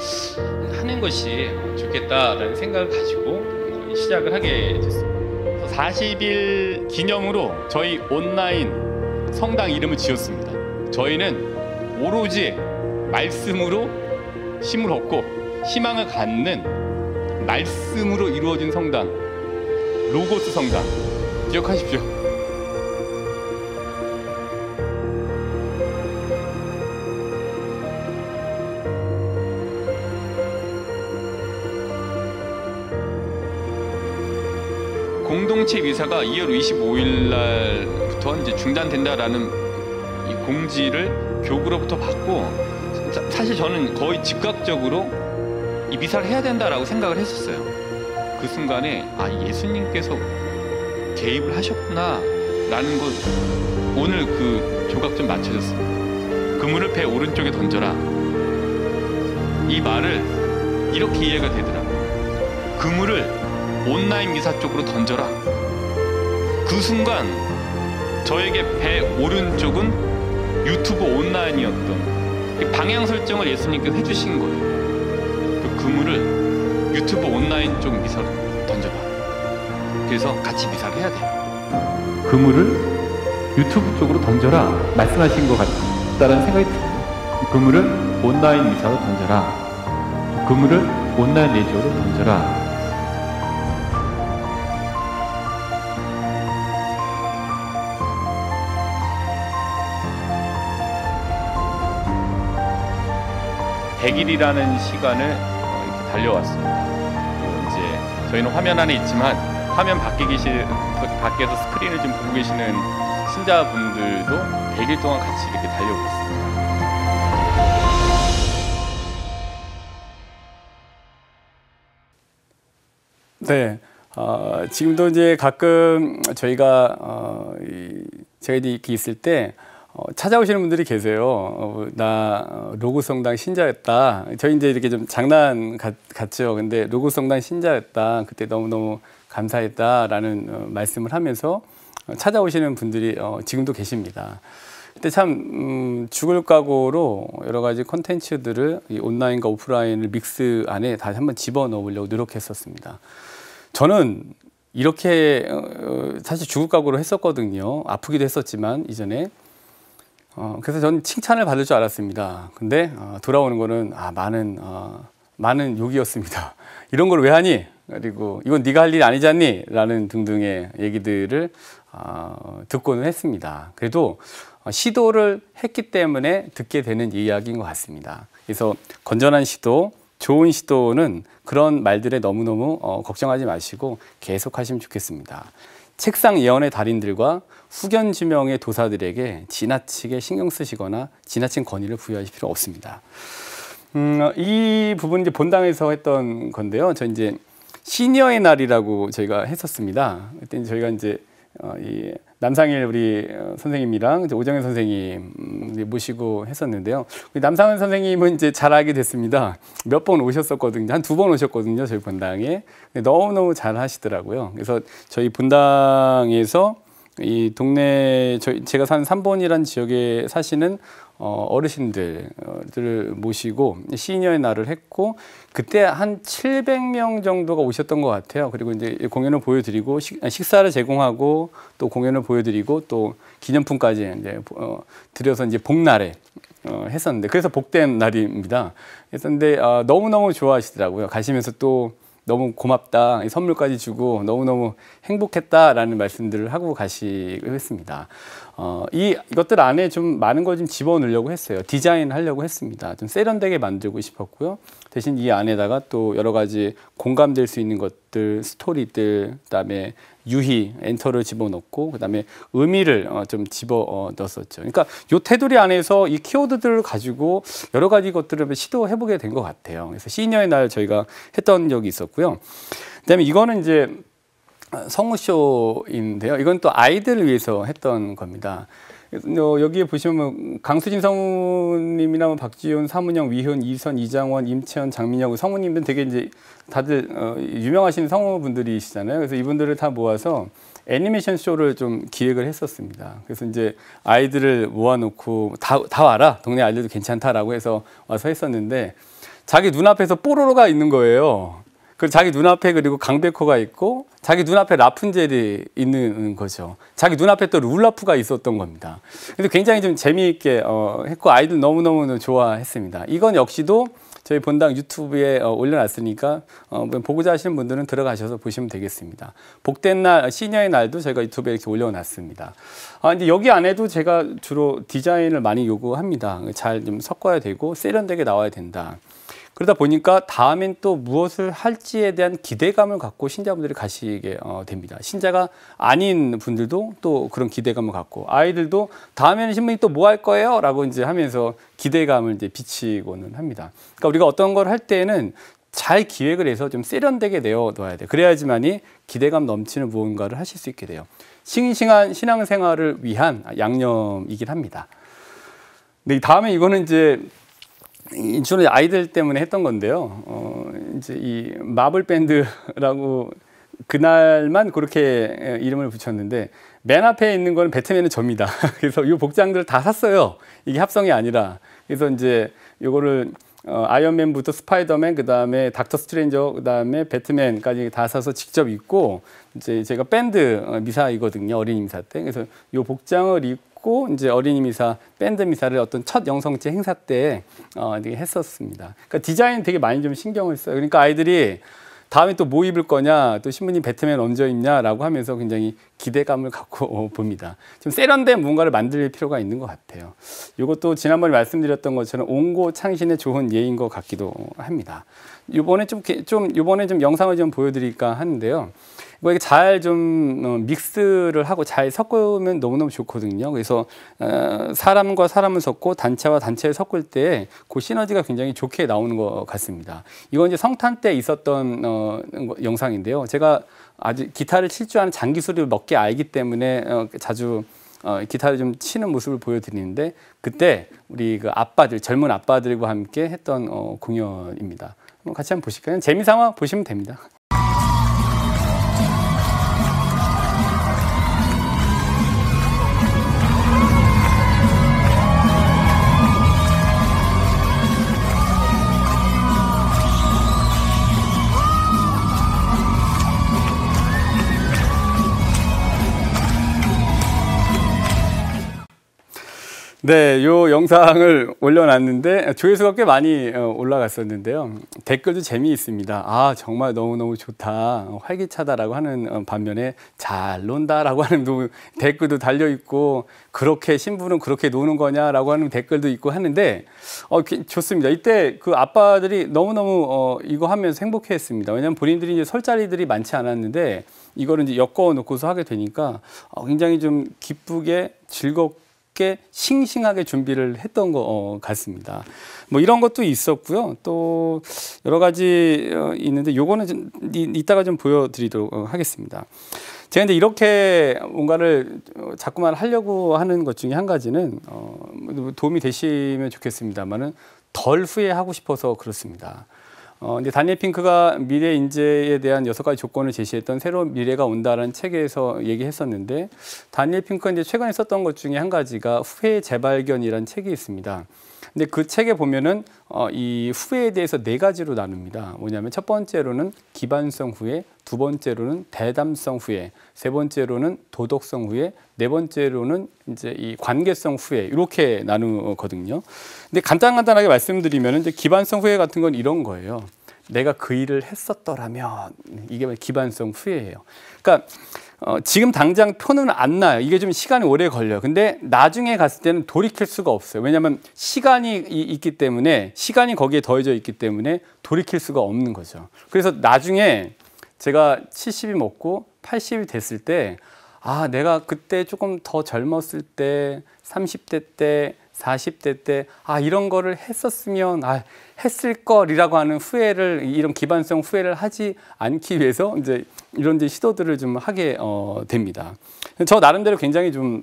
하는 것이 좋겠다라는 생각을 가지고 시작을 하게 됐습니다. 40일 기념으로 저희 온라인 성당 이름을 지었습니다. 저희는 오로지 말씀으로 힘을 얻고 희망을 갖는 말씀으로 이루어진 성당, 로고스 성당, 기억하십시오. 공동체 미사가 2월 25일 날부터 이제 중단된다라는 이 공지를 교구로부터 받고 사실 저는 거의 즉각적으로 이 미사를 해야 된다라고 생각을 했었어요. 그 순간에 아, 예수님께서 개입을 하셨구나라는 것, 오늘 그 조각 좀 맞춰졌어요. 그물을 배 오른쪽에 던져라. 이 말을 이렇게 이해가 되더라고요. 그물을 온라인 미사 쪽으로 던져라. 그 순간 저에게 배 오른쪽은 유튜브 온라인이었던 방향 설정을 예수님께서 해주신 거예요. 그 그물을 유튜브 온라인 쪽 미사로 던져봐. 그래서 같이 미사를 해야 돼요. 그물을 유튜브 쪽으로 던져라 말씀하신 것 같다는 생각이 들어요. 그물을 온라인 미사로 던져라. 그물을 온라인 레지오로 던져라. (100일이라는) 시간을 이렇게 달려왔습니다. 이제 저희는 화면 안에 있지만 화면 밖에서 스크린을 좀 보고 계시는 신자분들도 100일 동안 같이 이렇게 달려오고 있습니다. 네, 지금도 이제 가끔 저희가 제가 이렇게 있을 때 찾아오시는 분들이 계세요. 나 로고성당 신자였다. 저희 이제 이렇게 좀 장난 같죠. 근데 로고성당 신자였다. 그때 너무너무 감사했다라는 말씀을 하면서 찾아오시는 분들이 지금도 계십니다. 그때 참 죽을 각오로 여러 가지 콘텐츠들을 이 온라인과 오프라인을 믹스 안에 다시 한번 집어넣으려고 노력했었습니다. 저는 이렇게 사실 죽을 각오로 했었거든요. 아프기도 했었지만 이전에. 그래서 저는 칭찬을 받을 줄 알았습니다. 근데 돌아오는 거는 많은 욕이었습니다. 이런 걸 왜 하니? 그리고 이건 네가 할 일이 아니지 않니? 라는 등등의 얘기들을 듣고는 했습니다. 그래도 시도를 했기 때문에 듣게 되는 이야기인 것 같습니다. 그래서 건전한 시도, 좋은 시도는 그런 말들에 너무너무 걱정하지 마시고 계속 하시면 좋겠습니다. 책상 예언의 달인들과 후견 지명의 도사들에게 지나치게 신경 쓰시거나 지나친 권위를 부여하실 필요 없습니다. 이 부분 이제 본당에서 했던 건데요. 저 이제 시니어의 날이라고 저희가 했었습니다. 그때 저희가 이제 이 남상일 우리 선생님이랑 이제 오정현 선생님 모시고 했었는데요. 남상일 선생님은 이제 잘 알게 됐습니다. 몇 번 오셨었거든요. 한 2번 오셨거든요. 저희 본당에. 너무너무 잘 하시더라고요. 그래서 저희 본당에서 이 동네 제가 사는 3번이라는 지역에 사시는 어르신들을 모시고 시니어의 날을 했고 그때 한 700명 정도가 오셨던 것 같아요. 그리고 이제 공연을 보여드리고 식사를 제공하고 또 공연을 보여드리고 또 기념품까지 이제 드려서 이제 복날에 했었는데 그래서 복된 날입니다. 했었는데 너무너무 좋아하시더라고요. 가시면서 또 너무 고맙다, 선물까지 주고 너무너무 행복했다라는 말씀들을 하고 가시기로 했습니다. 이것들 안에 좀 많은 걸 좀 집어넣으려고 했어요. 디자인 하려고 했습니다. 좀 세련되게 만들고 싶었고요. 대신 이 안에다가 또 여러 가지 공감될 수 있는 것들, 스토리들, 그다음에 유희, 엔터를 집어넣고 그다음에 의미를 좀 집어넣었었죠. 그러니까 이 테두리 안에서 이 키워드들을 가지고 여러 가지 것들을 시도해보게 된 것 같아요. 그래서 시니어의 날 저희가 했던 적이 있었고요. 그다음에 이거는 이제 성우쇼인데요. 이건 또 아이들을 위해서 했던 겁니다. 여기에 보시면 강수진 성우님이나 박지훈, 사문영, 위훈, 이선, 이장원, 임채연, 장민혁 성우님들은 되게 이제 다들 유명하신 성우분들이시잖아요. 그래서 이분들을 다 모아서 애니메이션 쇼를 좀 기획을 했었습니다. 그래서 이제 아이들을 모아놓고 다 와라, 동네 아이들도 괜찮다라고 해서 와서 했었는데 자기 눈앞에서 뽀로로가 있는 거예요. 그리고 자기 눈앞에 그리고 강백호가 있고 자기 눈앞에 라푼젤이 있는 거죠. 자기 눈앞에 또 룰라프가 있었던 겁니다. 그래서 굉장히 좀 재미있게 했고 아이들 너무너무 좋아했습니다. 이건 역시도 저희 본당 유튜브에 올려놨으니까 보고자 하시는 분들은 들어가셔서 보시면 되겠습니다. 복된 날, 시니어의 날도 저희가 유튜브에 이렇게 올려놨습니다. 이제 여기 안에도 제가 주로 디자인을 많이 요구합니다. 잘 좀 섞어야 되고 세련되게 나와야 된다. 그러다 보니까 다음엔 또 무엇을 할지에 대한 기대감을 갖고 신자분들이 가시게 됩니다. 신자가 아닌 분들도 또 그런 기대감을 갖고, 아이들도 다음에는 신부님 또 뭐 할 거예요? 라고 이제 하면서 기대감을 이제 비치고는 합니다. 그러니까 우리가 어떤 걸 할 때에는 잘 기획을 해서 좀 세련되게 내어둬야 돼요. 그래야지만이 기대감 넘치는 무언가를 하실 수 있게 돼요. 싱싱한 신앙생활을 위한 양념이긴 합니다. 근데 다음에 이거는 이제 주로 아이들 때문에 했던 건데요. 이제 이 마블 밴드라고 그날만 그렇게 이름을 붙였는데, 맨 앞에 있는 건 배트맨은 접니다. 그래서 이 복장들을 다 샀어요. 이게 합성이 아니라. 그래서 이제 요거를 아이언맨부터 스파이더맨, 그 다음에 닥터 스트레인저, 그 다음에 배트맨까지 다 사서 직접 입고, 이제 제가 밴드 미사이거든요. 어린이 미사 때. 그래서 요 복장을 입고 이제 어린이 미사, 밴드 미사를 어떤 첫 영성체 행사 때 되게 했었습니다. 그러니까 디자인 되게 많이 좀 신경을 써요. 그러니까 아이들이 다음에 또 뭐 입을 거냐, 또 신부님 배트맨 언제 입냐라고 하면서 굉장히 기대감을 갖고 봅니다. 좀 세련된 무언가를 만들 필요가 있는 것 같아요. 이것도 지난번에 말씀드렸던 것처럼 온고 창신에 좋은 예인 것 같기도 합니다. 이번에 좀 영상을 좀 보여드릴까 하는데요. 뭐 이게 잘 좀 믹스를 하고 잘 섞으면 너무너무 좋거든요. 그래서 사람과 사람을 섞고 단체와 단체를 섞을 때 그 시너지가 굉장히 좋게 나오는 것 같습니다. 이건 이제 성탄 때 있었던 영상인데요. 제가 아주 기타를 칠 줄 아는 장기술을 몇 개 알기 때문에 자주 기타를 좀 치는 모습을 보여드리는데, 그때 우리 그 아빠들, 젊은 아빠들과 함께 했던 공연입니다. 같이 한번 보실까요? 재미삼아 보시면 됩니다. 네, 요 영상을 올려놨는데 조회수가 꽤 많이 올라갔었는데요. 댓글도 재미있습니다. 아, 정말 너무너무 좋다, 활기차다라고 하는 반면에 잘 논다라고 하는 댓글도 달려있고, 그렇게 신부는 그렇게 노는 거냐라고 하는 댓글도 있고 하는데 좋습니다. 이때 그 아빠들이 너무너무 이거 하면서 행복해했습니다. 왜냐하면 본인들이 이제 설 자리들이 많지 않았는데 이거를 이제 엮어 놓고서 하게 되니까 굉장히 좀 기쁘게 즐겁게 싱싱하게 준비를 했던 것 같습니다. 뭐 이런 것도 있었고요. 또 여러 가지 있는데 요거는 좀 이따가 좀 보여드리도록 하겠습니다. 제가 이제 이렇게 뭔가를 자꾸만 하려고 하는 것 중에 한 가지는 도움이 되시면 좋겠습니다만은 덜 후회하고 싶어서 그렇습니다. 이제 다니엘 핑크가 미래 인재에 대한 6가지 조건을 제시했던 새로운 미래가 온다라는 책에서 얘기했었는데, 다니엘 핑크가 이제 최근에 썼던 것 중에 한 가지가 후회 재발견이라는 책이 있습니다. 근데 그 책에 보면은 이 후회에 대해서 4가지로 나눕니다. 뭐냐면 첫 번째로는 기반성 후회, 두 번째로는 대담성 후회, 세 번째로는 도덕성 후회, 네 번째로는 이제 이 관계성 후회, 이렇게 나누거든요. 근데 간단하게 말씀드리면 이제 기반성 후회 같은 건 이런 거예요. 내가 그 일을 했었더라면, 이게 기반성 후회예요. 그러니까 지금 당장 표는 안 나요. 이게 좀 시간이 오래 걸려요. 근데 나중에 갔을 때는 돌이킬 수가 없어요. 왜냐하면 시간이 있기 때문에, 시간이 거기에 더해져 있기 때문에 돌이킬 수가 없는 거죠. 그래서 나중에 제가 70이 먹고 80이 됐을 때, 아, 내가 그때 조금 더 젊었을 때, 30대 때, 40대 때, 아, 이런 거를 했었으면, 했을 걸이라고 하는 후회를, 이런 기반성 후회를 하지 않기 위해서 이제 이런 시도들을 좀 하게 됩니다. 저 나름대로 굉장히 좀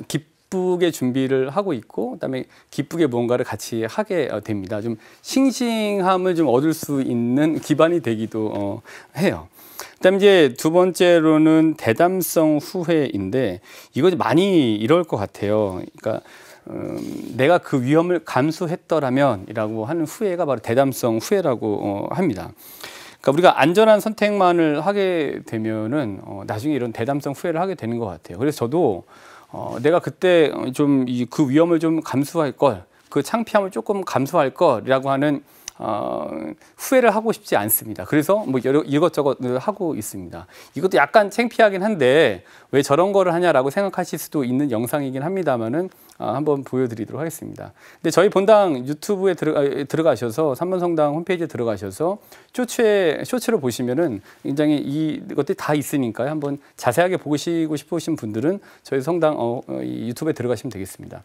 기쁘게 준비를 하고 있고, 그다음에 기쁘게 무언가를 같이 하게 됩니다. 좀 싱싱함을 좀 얻을 수 있는 기반이 되기도 해요. 그다음에 이제 두 번째로는 대담성 후회인데, 이거 많이 이럴 것 같아요. 그러니까 내가 그 위험을 감수했더라면이라고 하는 후회가 바로 대담성 후회라고 합니다. 그러니까 우리가 안전한 선택만을 하게 되면은 나중에 이런 대담성 후회를 하게 되는 것 같아요. 그래서 저도 내가 그때 좀 그 위험을 좀 감수할 걸, 그 창피함을 조금 감수할 걸이라고 하는 후회를 하고 싶지 않습니다. 그래서 뭐 이것저것 하고 있습니다. 이것도 약간 창피하긴 한데 왜 저런 거를 하냐라고 생각하실 수도 있는 영상이긴 합니다만은 한번 보여드리도록 하겠습니다. 근데 저희 본당 유튜브에 들어가셔서 삼문성당 홈페이지에 들어가셔서 쇼츠를 보시면은 굉장히 이것들이 다 있으니까요. 한번 자세하게 보시고 싶으신 분들은 저희 성당 이 유튜브에 들어가시면 되겠습니다.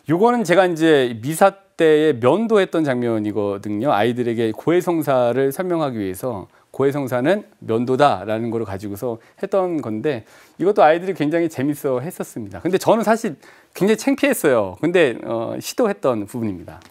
요거는 제가 이제 미사 때에 면도했던 장면이거든요. 아이들에게 고해성사를 설명하기 위해서 고해성사는 면도다라는 걸 가지고서 했던 건데 이것도 아이들이 굉장히 재밌어 했었습니다. 근데 저는 사실 굉장히 창피했어요. 근데 시도했던 부분입니다.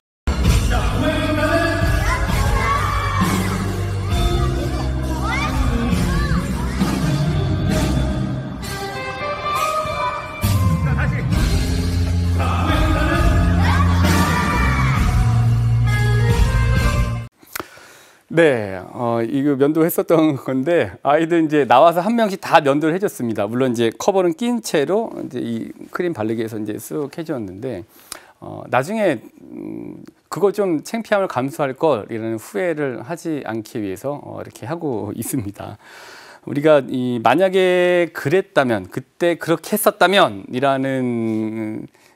네, 이거 면도했었던 건데 아이들 이제 나와서 한 명씩 다 면도를 해줬습니다. 물론 이제 커버는 낀 채로 이제 이 크림 바르기 위해서 이제 쓱 해줬는데 나중에 그거 좀 창피함을 감수할 걸이라는 후회를 하지 않기 위해서 이렇게 하고 있습니다. 우리가 만약에 그랬다면 그때 그렇게 했었다면이라는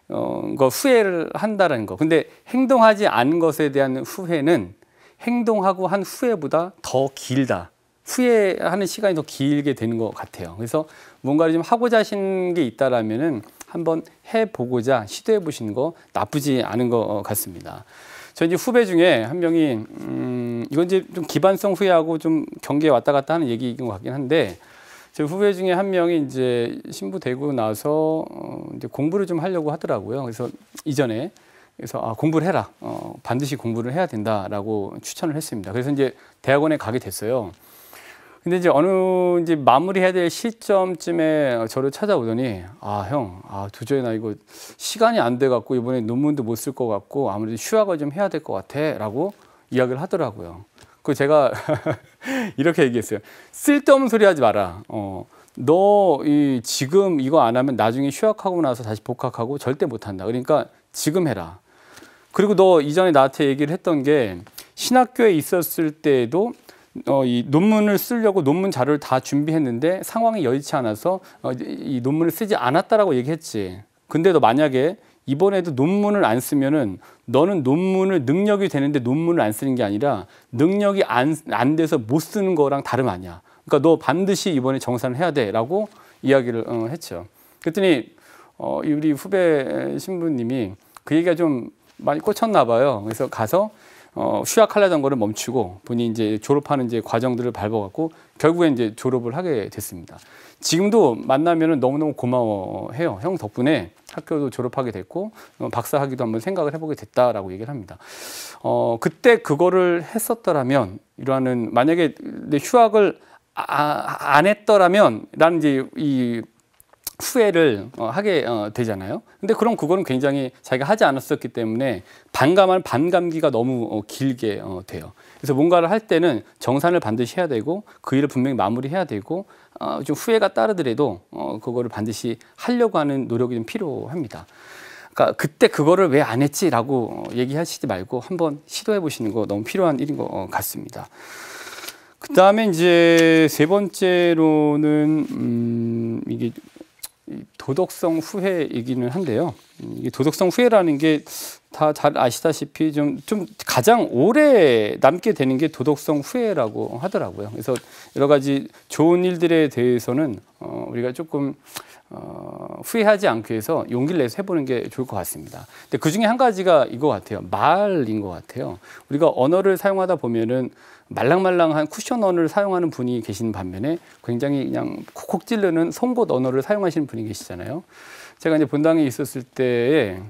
거 후회를 한다는 거. 근데 행동하지 않은 것에 대한 후회는 행동하고 한 후회보다 더 길다. 후회하는 시간이 더 길게 되는 것 같아요. 그래서 뭔가를 좀 하고자 하시는 게 있다라면은 한번 해보고자 시도해 보시는 거 나쁘지 않은 것 같습니다. 저 이제 후배 중에 한 명이 이건 이제 좀 기반성 후회하고 좀 경계에 왔다 갔다 하는 얘기인 것 같긴 한데 제 후배 중에 한 명이 이제 신부 되고 나서 이제 공부를 좀 하려고 하더라고요. 그래서 이전에 공부를 해라. 반드시 공부를 해야 된다라고 추천을 했습니다. 그래서 이제 대학원에 가게 됐어요. 근데 이제 어느 이제 마무리해야 될 시점쯤에 저를 찾아오더니 형, 도저히 나 이거 시간이 안 돼 갖고 이번에 논문도 못 쓸 것 같고 아무래도 휴학을 좀 해야 될 것 같아라고 이야기를 하더라고요. 그 제가 이렇게 얘기했어요. 쓸데없는 소리 하지 마라. 너 지금 이거 안 하면 나중에 휴학하고 나서 다시 복학하고 절대 못 한다. 그러니까 지금 해라. 그리고 너 이전에 나한테 얘기를 했던 게 신학교에 있었을 때에도 이 논문을 쓰려고 논문 자료를 다 준비했는데 상황이 여의치 않아서 이 논문을 쓰지 않았다라고 얘기했지. 근데 너 만약에 이번에도 논문을 안 쓰면은 너는 논문을 능력이 되는데 논문을 안 쓰는 게 아니라 능력이 안 돼서 못 쓰는 거랑 다름 아니야. 그러니까 너 반드시 이번에 정산을 해야 돼라고 이야기를 했죠. 그랬더니 우리 후배 신부님이 그 얘기가 좀 많이 꽂혔나 봐요. 그래서 가서 휴학하려던 거를 멈추고 본인이 이제 졸업하는 이제 과정들을 밟아갖고 결국에 이제 졸업을 하게 됐습니다. 지금도 만나면은 너무너무 고마워해요. 형 덕분에 학교도 졸업하게 됐고 박사학위도 한번 생각을 해보게 됐다라고 얘기를 합니다. 그때 그거를 했었더라면 이러한 만약에 내 휴학을 안 했더라면 라는 이제 이 후회를 하게 되잖아요. 근데 그럼 그거는 굉장히 자기가 하지 않았었기 때문에 반감기가 너무 길게 돼요. 그래서 뭔가를 할 때는 정산을 반드시 해야 되고 그 일을 분명히 마무리해야 되고 좀 후회가 따르더라도 그거를 반드시 하려고 하는 노력이 좀 필요합니다. 그러니까 그때 그거를 왜 안 했지라고 얘기하시지 말고 한번 시도해 보시는 거 너무 필요한 일인 것 같습니다. 그 다음에 이제 세 번째로는 이게 도덕성 후회이기는 한데요. 이게 도덕성 후회라는 게 다 잘 아시다시피 좀 가장 오래 남게 되는 게 도덕성 후회라고 하더라고요. 그래서 여러 가지 좋은 일들에 대해서는 우리가 조금 후회하지 않기 위해서 용기를 내서 해보는 게 좋을 것 같습니다. 근데 그 중에 한 가지가 이거 같아요. 말인 것 같아요. 우리가 언어를 사용하다 보면은 말랑말랑한 쿠션 언어를 사용하는 분이 계신 반면에 굉장히 그냥 콕콕 찌르는 송곳 언어를 사용하시는 분이 계시잖아요. 제가 이제 본당에 있었을 때에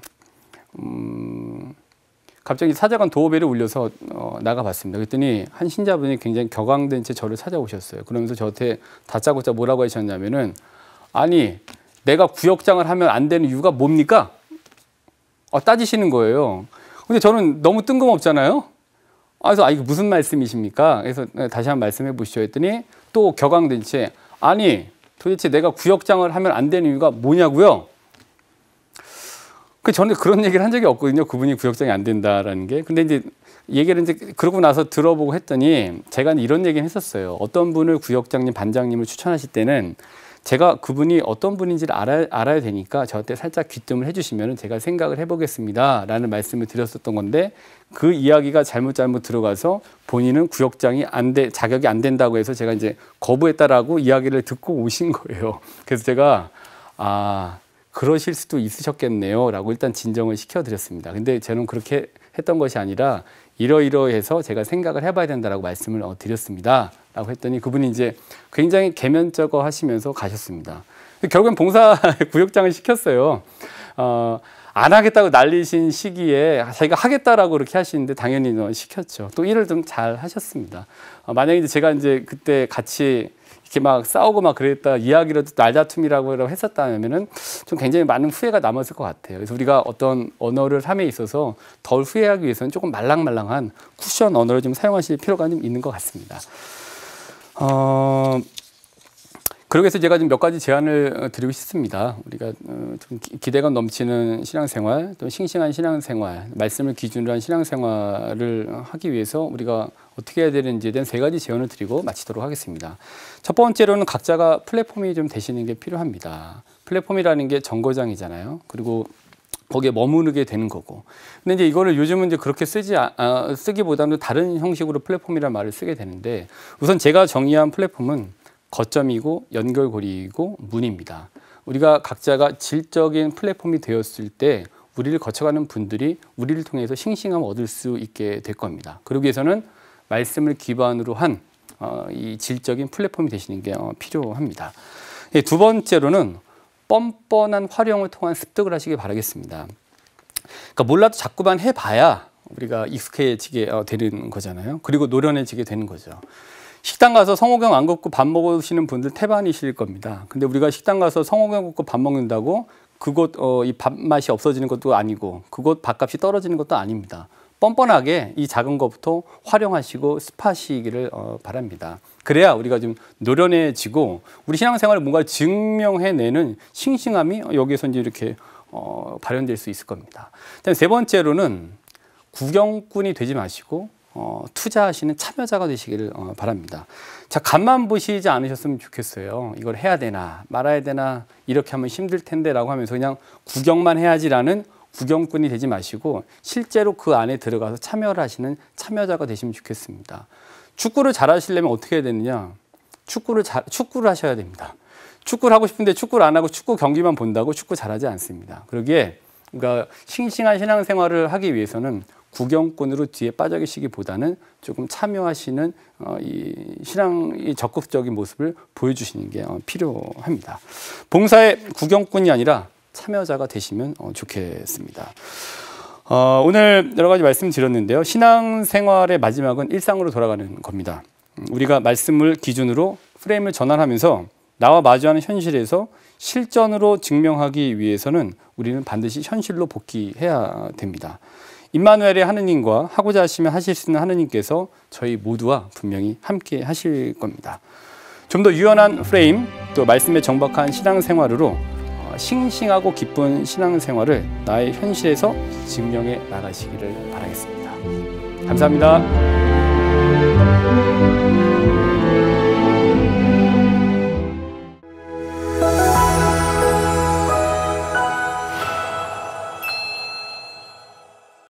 갑자기 사자간 도어벨이 울려서 나가봤습니다. 그랬더니 한 신자분이 굉장히 격앙된 채 저를 찾아오셨어요. 그러면서 저한테 다짜고짜 뭐라고 하셨냐면은 아니 내가 구역장을 하면 안 되는 이유가 뭡니까? 따지시는 거예요. 근데 저는 너무 뜬금없잖아요. 그래서 이거 무슨 말씀이십니까? 그래서 다시 한번 말씀해 보시죠 했더니 또 격앙된 채 아니 도대체 내가 구역장을 하면 안 되는 이유가 뭐냐고요? 저는 그런 얘기를 한 적이 없거든요. 그분이 구역장이 안 된다라는 게. 근데 이제 얘기를 이제 그러고 나서 들어보고 했더니 제가 이런 얘기를 했었어요. 어떤 분을 구역장님, 반장님을 추천하실 때는 제가 그분이 어떤 분인지를 알아야 되니까 저한테 살짝 귀뜸을 해주시면 제가 생각을 해보겠습니다 라는 말씀을 드렸었던 건데, 그 이야기가 잘못 들어가서 본인은 구역장이 자격이 안 된다고 해서 제가 이제 거부했다라고 이야기를 듣고 오신 거예요. 그래서 제가 그러실 수도 있으셨겠네요 라고 일단 진정을 시켜드렸습니다. 근데 저는 그렇게 했던 것이 아니라 이러이러해서 제가 생각을 해봐야 된다라고 말씀을 드렸습니다 라고 했더니 그분이 이제 굉장히 개면쩍어 하시면서 가셨습니다. 결국엔 봉사 구역장을 시켰어요. 안 하겠다고 난리신 시기에 자기가 하겠다라고 그렇게 하시는데 당연히 시켰죠. 또 일을 좀 잘 하셨습니다. 만약에 이제 제가 이제 그때 같이 이렇게 막 싸우고 막 그랬다, 이야기라도 날다툼이라고 했었다면은 좀 굉장히 많은 후회가 남았을 것 같아요. 그래서 우리가 어떤 언어를 함에 있어서 덜 후회하기 위해서는 조금 말랑말랑한 쿠션 언어를 좀 사용하실 필요가 좀 있는 것 같습니다. 그러기 위해서 제가 좀 몇 가지 제안을 드리고 싶습니다. 우리가 좀 기대감 넘치는 신앙생활, 또 싱싱한 신앙생활, 말씀을 기준으로 한 신앙생활을 하기 위해서 우리가 어떻게 해야 되는지에 대한 세 가지 제안을 드리고 마치도록 하겠습니다. 첫 번째로는 각자가 플랫폼이 좀 되시는 게 필요합니다. 플랫폼이라는 게 정거장이잖아요. 그리고 거기에 머무르게 되는 거고. 근데 이제 이거를 요즘은 이제 그렇게 쓰기보다는 다른 형식으로 플랫폼이라는 말을 쓰게 되는데, 우선 제가 정의한 플랫폼은 거점이고 연결고리이고 문입니다. 우리가 각자가 질적인 플랫폼이 되었을 때 우리를 거쳐가는 분들이 우리를 통해서 싱싱함을 얻을 수 있게 될 겁니다. 그러기 위해서는 말씀을 기반으로 한 이 질적인 플랫폼이 되시는 게 필요합니다. 두 번째로는 뻔뻔한 활용을 통한 습득을 하시길 바라겠습니다. 그러니까 몰라도 자꾸만 해봐야 우리가 익숙해지게 되는 거잖아요. 그리고 노련해지게 되는 거죠. 식당 가서 성호경 안 걷고 밥 먹으시는 분들 태반이실 겁니다. 근데 우리가 식당 가서 성호경 걷고 밥 먹는다고 그곳 이 밥맛이 없어지는 것도 아니고 그곳 밥값이 떨어지는 것도 아닙니다. 뻔뻔하게 이 작은 것부터 활용하시고 습하시기를 바랍니다. 그래야 우리가 좀 노련해지고 우리 신앙생활을 뭔가 증명해내는 싱싱함이 여기에서 이제 이렇게 발현될 수 있을 겁니다. 세 번째로는 구경꾼이 되지 마시고 투자하시는 참여자가 되시기를 바랍니다. 자, 간만 보시지 않으셨으면 좋겠어요. 이걸 해야 되나 말아야 되나, 이렇게 하면 힘들 텐데 라고 하면서 그냥 구경만 해야지라는 구경꾼이 되지 마시고 실제로 그 안에 들어가서 참여를 하시는 참여자가 되시면 좋겠습니다. 축구를 잘하시려면 어떻게 해야 되느냐? 축구를 하셔야 됩니다. 축구를 하고 싶은데 축구를 안 하고 축구 경기만 본다고 축구 잘하지 않습니다. 그러기에 그러니까 싱싱한 신앙생활을 하기 위해서는 구경꾼으로 뒤에 빠져 계시기보다는 조금 참여하시는 이 신앙의 적극적인 모습을 보여주시는 게 필요합니다. 봉사의 구경꾼이 아니라 참여자가 되시면 좋겠습니다. 오늘 여러 가지 말씀드렸는데요. 신앙생활의 마지막은 일상으로 돌아가는 겁니다. 우리가 말씀을 기준으로 프레임을 전환하면서 나와 마주하는 현실에서 실전으로 증명하기 위해서는 우리는 반드시 현실로 복귀해야 됩니다. 임마누엘의 하느님과 하고자 하시면 하실 수 있는 하느님께서 저희 모두와 분명히 함께 하실 겁니다. 좀 더 유연한 프레임, 또 말씀에 정박한 신앙생활으로 싱싱하고 기쁜 신앙생활을 나의 현실에서 증명해 나가시기를 바라겠습니다. 감사합니다.